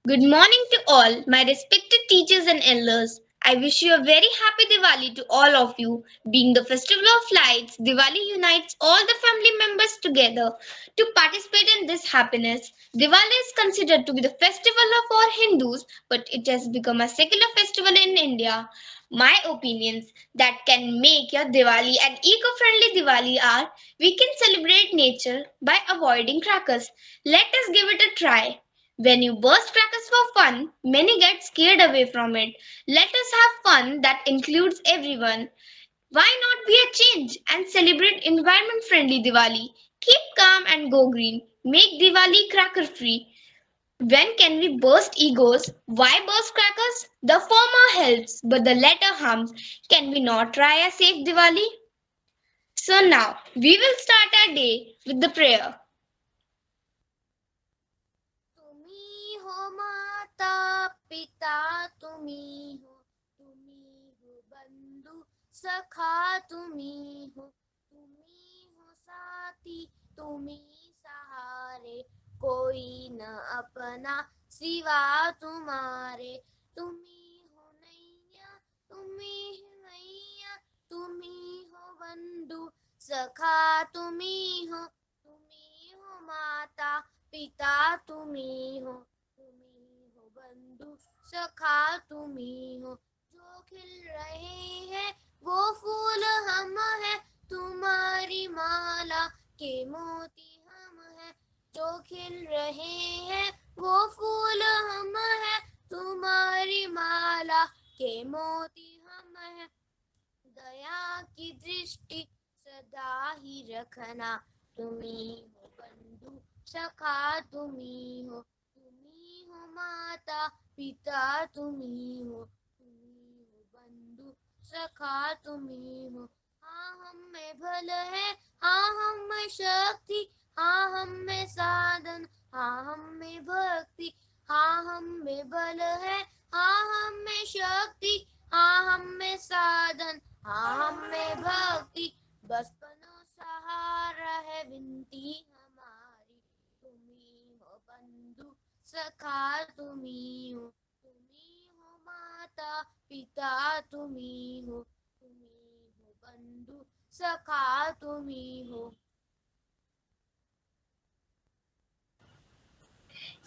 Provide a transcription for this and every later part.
Good morning to all, my respected teachers and elders. I wish you a very happy Diwali to all of you. Being the festival of lights, Diwali unites all the family members together to participate in this happiness. Diwali is considered to be the festival of all Hindus, but it has become a secular festival in India. My opinions that can make your Diwali an eco-friendly Diwali are: we can celebrate nature by avoiding crackers. Let us give it a try. When you burst crackers for fun, many get scared away from it. Let us have fun that includes everyone. Why not be a change and celebrate environment friendly Diwali? Keep calm and go green. Make Diwali cracker free. When can we burst egos? Why burst crackers? The former helps, but the latter harms. Can we not try a safe Diwali? So now, we will start our day with the prayer. तुम्ही हो माता पिता तुम्ही हो बंधु सखा तुम्ही हो साथी तुम्ही सहारे कोई न अपना सिवा तुम्हारे तुम्ही हो नैया तुम्ही हो बंधु सखा तुम्ही हो माता पिता तुम्ही हो बंधु सखा तुम्ही हो जो खिल रहे हैं वो फूल हम हैं तुम्हारी माला के मोती हम हैं जो खिल रहे हैं वो फूल हम हैं तुम्हारी माला के मोती हम हैं दया की दृष्टि सदा ही रखना तुम्ही हो बंधु सखा तुम्ही हो माता पिता तुम्ही हो बंधु सखा तुम्ही हो हाँ हम में बल है हाँ हम में शक्ति हाँ हम में साधन हाँ हम में भक्ति हाँ हम में बल है हाँ हम में शक्ति हाँ हम में साधन हाँ हम में भक्ति बचपनों सहारा है विनती हमारी तुम्ही हो बंधु सखा तुम्ही हो माता पिता तुम्ही हो बंधु सखा तुम्ही हो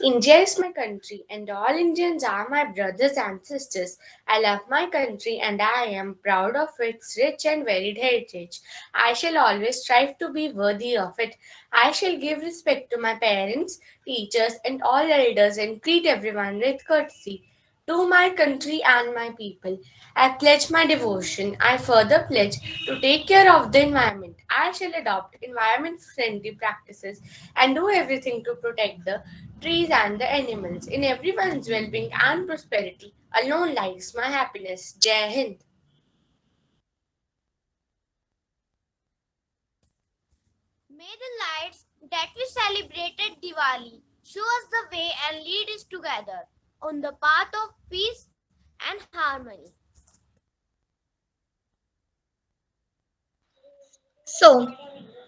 India is my country, and all Indians are my brothers and sisters. I love my country, and I am proud of its rich and varied heritage. I shall always strive to be worthy of it. I shall give respect to my parents, teachers, and all elders, and treat everyone with courtesy. To my country and my people, I pledge my devotion. I further pledge to take care of the environment. I shall adopt environment friendly practices and do everything to protect the trees and the animals. In everyone's well being and prosperity alone lies my happiness. Jai Hind. May the lights that we celebrated Diwali show us the way and lead us together on the path of peace and harmony. So,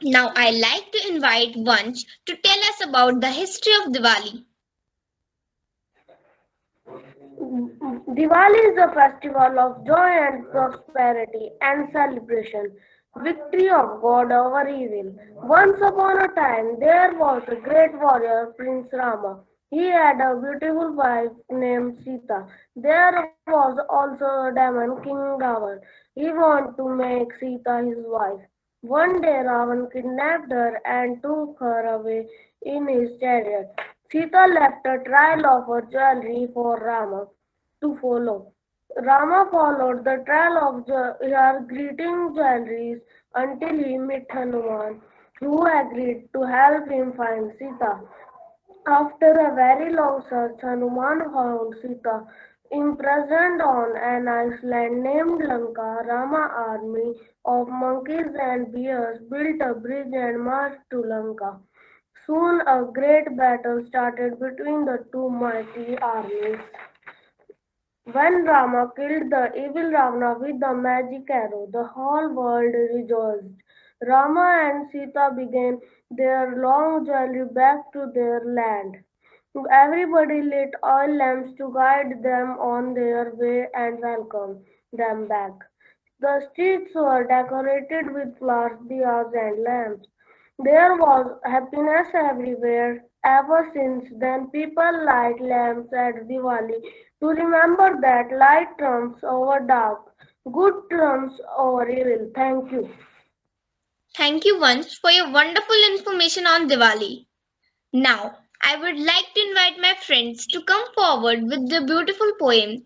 now I like to invite Vanch to tell us about the history of Diwali. Diwali is a festival of joy and prosperity and celebration. Victory of God over evil. Once upon a time, there was a great warrior, Prince Rama. He had a beautiful wife named Sita. There was also a demon, King Ravan. He wanted to make Sita his wife. One day, Ravan kidnapped her and took her away in his chariot. Sita left a trail of her jewelry for Rama to follow. Rama followed the trail of her greeting jewelries until he met Hanuman, who agreed to help him find Sita. After a very long search, Hanuman found Sita imprisoned on an island named Lanka. Rama army of monkeys and bears built a bridge and marched to Lanka. Soon a great battle started between the two mighty armies. When Rama killed the evil Ravana with the magic arrow, the whole world rejoiced. Rama and Sita began their long journey back to their land. Everybody lit oil lamps to guide them on their way and welcome them back. The streets were decorated with flowers, diyas, and lamps. There was happiness everywhere. Ever since then, people light lamps at Diwali to remember that light trumps over dark, good trumps over evil. Thank you. Thank you once for your wonderful information on Diwali. Now, I would like to invite my friends to come forward with their beautiful poems.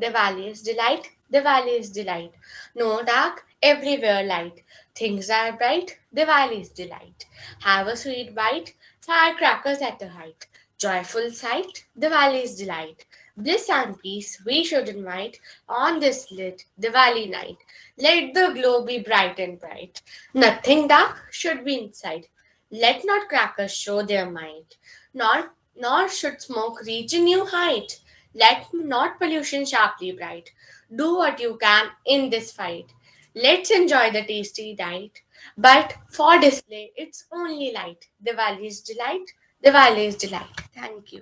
Diwali is delight, Diwali is delight. No dark, everywhere light. Things are bright, Diwali is delight. Have a sweet bite, firecrackers at a height. Joyful sight, Diwali is delight. Bliss and peace we should invite on this lit Diwali night. Let the glow be bright and bright. Nothing dark should be inside. Let not crackers show their might, nor should smoke reach a new height. Let not pollution sharply bright. Do what you can in this fight. Let's enjoy the tasty diet. But for display, it's only light. Diwali is delight. Diwali is delight. Thank you.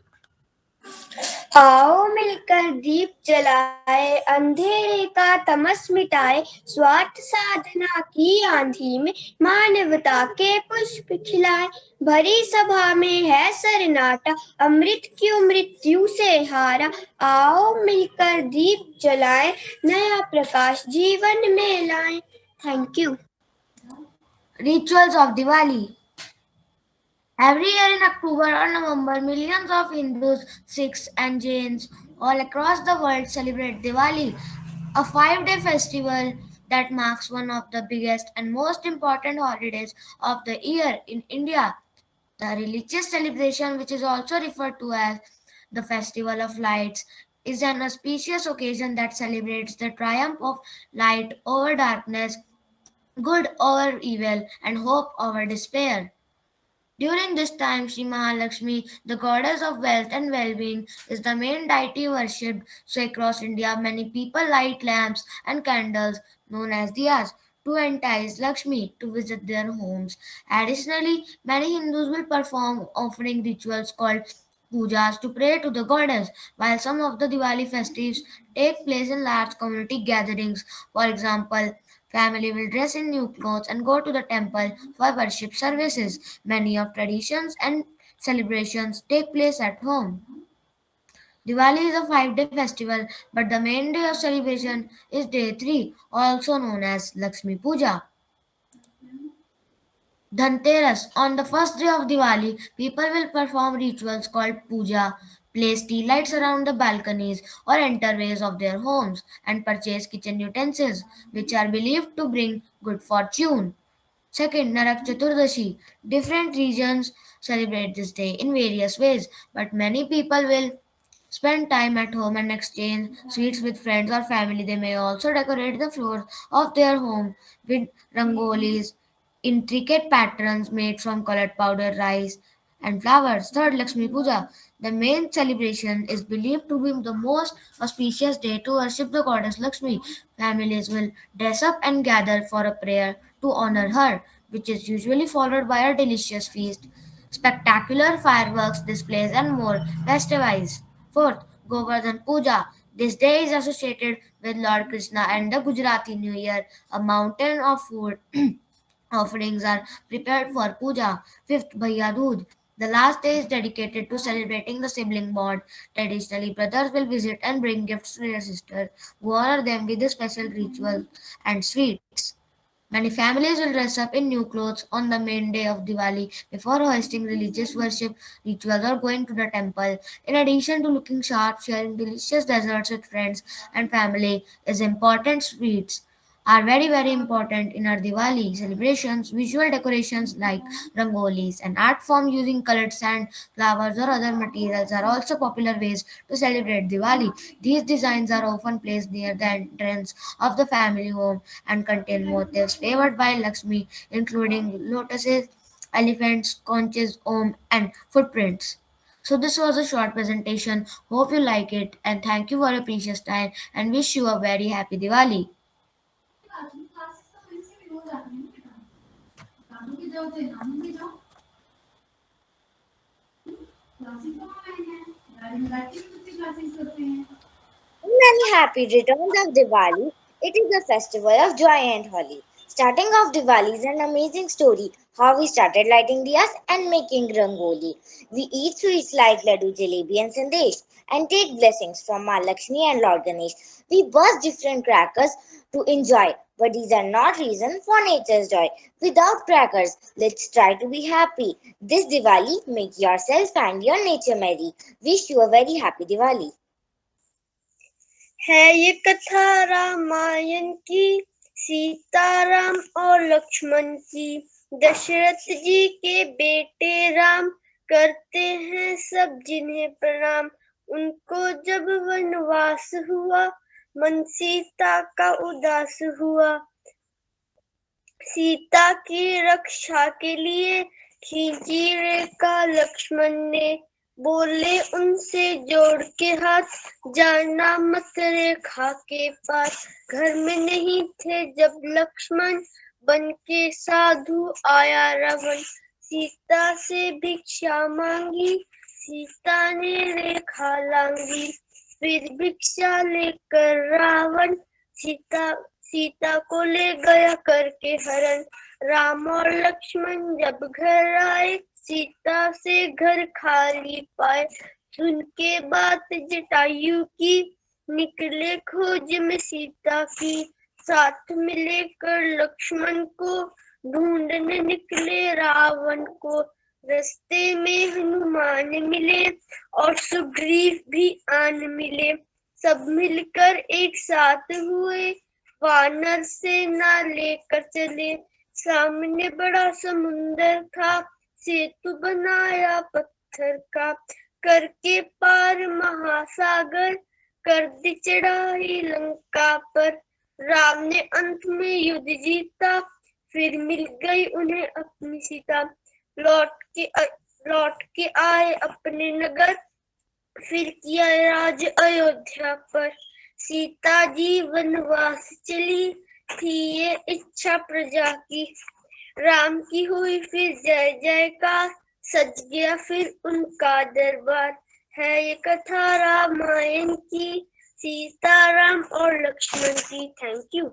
आओ मिलकर दीप जलाए अंधेरे का तमस मिटाए स्वार्थ साधना की आंधी में मानवता के पुष्प खिलाए भरी सभा में है सन्नाटा अमृत क्यों मृत्यु से हारा आओ मिलकर दीप जलाए नया प्रकाश जीवन में लाए thank you Rituals of Diwali. Every year in October or November, millions of Hindus, Sikhs, and Jains all across the world celebrate Diwali, a 5-day festival that marks one of the biggest and most important holidays of the year in India. The religious celebration, which is also referred to as the Festival of Lights, is an auspicious occasion that celebrates the triumph of light over darkness, good over evil, and hope over despair. During this time, Sri Mahalakshmi, the goddess of wealth and well-being, is the main deity worshipped. So across India, many people light lamps and candles known as diyas to entice Lakshmi to visit their homes. Additionally, many Hindus will perform offering rituals called pujas to pray to the goddess, while some of the Diwali festives take place in large community gatherings. For example, family will dress in new clothes and go to the temple for worship services. Many of traditions and celebrations take place at home. Diwali is a 5-day festival, but the main day of celebration is day 3, also known as Lakshmi Puja. Dhanteras. On the first day of Diwali, people will perform rituals called puja, place tea lights around the balconies or enterways of their homes, and purchase kitchen utensils, which are believed to bring good fortune. Second, Narak Chaturdashi. Different regions celebrate this day in various ways, but many people will spend time at home and exchange sweets with friends or family. They may also decorate the floors of their home with rangolis, intricate patterns made from colored powdered rice and flowers. Third, Lakshmi Puja. The main celebration is believed to be the most auspicious day to worship the goddess Lakshmi. Families will dress up and gather for a prayer to honor her, which is usually followed by a delicious feast, spectacular fireworks displays, and more festivities. Fourth, Govardhan Puja. This day is associated with Lord Krishna and the Gujarati New Year. A mountain of food offerings are prepared for puja. Fifth, Bhaiya Dooj. The last day is dedicated to celebrating the sibling bond. Traditionally, brothers will visit and bring gifts to their sisters, who honor them with special rituals and sweets. Many families will dress up in new clothes on the main day of Diwali before hosting religious worship rituals or going to the temple. In addition to looking sharp, sharing delicious desserts with friends and family is important. Sweets are very important in our Diwali celebrations. Visual decorations like rangolis and art form using colored sand, flowers, or other materials are also popular ways to celebrate Diwali. These designs are often placed near the entrance of the family home and contain motifs favored by Lakshmi, including lotuses, elephants, conches, om, and footprints. So this was a short presentation. Hope you like it and thank you for your precious time and wish you a very happy Diwali. Many happy returns of Diwali. It is a festival of joy and holly. Starting off Diwali is an amazing story. How we started lighting diyas and making rangoli. We eat sweets like laddu, jalebi, and sandesh, and take blessings from Ma Lakshmi and Lord Ganesh. We burst different crackers to enjoy, but these are not reason for nature's joy. Without crackers, let's try to be happy. This Diwali, make yourself and your nature merry. Wish you a very happy Diwali. है ये कथा रामायण की, सीताराम और लक्ष्मण की। दशरथ जी के बेटे राम, करते हैं सब जिन्हें प्रणाम। उनको जब वनवास हुआ, मन सीता का उदास हुआ। सीता की रक्षा के लिए खींची रेखा लक्ष्मण ने, बोले उनसे जोड़ के हाथ, जाना मत रेखा के पास। घर में नहीं थे जब लक्ष्मण, बन के साधु आया रावण। सीता से भिक्षा मांगी, सीता ने रेखा लांगी। फिर भिक्षा लेकर रावण, सीता को ले गया करके हरण। राम और लक्ष्मण जब घर आए, सीता से घर खाली पाए। सुन के बात जटायु की, निकले खोज में सीता की। साथ में लेकर लक्ष्मण को, ढूंढने निकले रावण को। रास्ते में हनुमान मिले, और सुग्रीव भी आन मिले। सब मिलकर एक साथ हुए, वानर सेना लेकर चले। सामने बड़ा समुंदर था, सेतु बनाया पत्थर का। करके पार महासागर, कर दी चढ़ाई लंका पर। राम ने अंत में युद्ध जीता, फिर मिल गई उन्हें अपनी सीता। लौट के आए अपने नगर, फिर किया राज अयोध्या पर। सीता जी वनवास चली, थी ये इच्छा प्रजा की। राम की हुई फिर जय जयकार, सज गया फिर उनका दरबार। है ये कथा रामायण की, सीता राम और लक्ष्मण की। Thank you.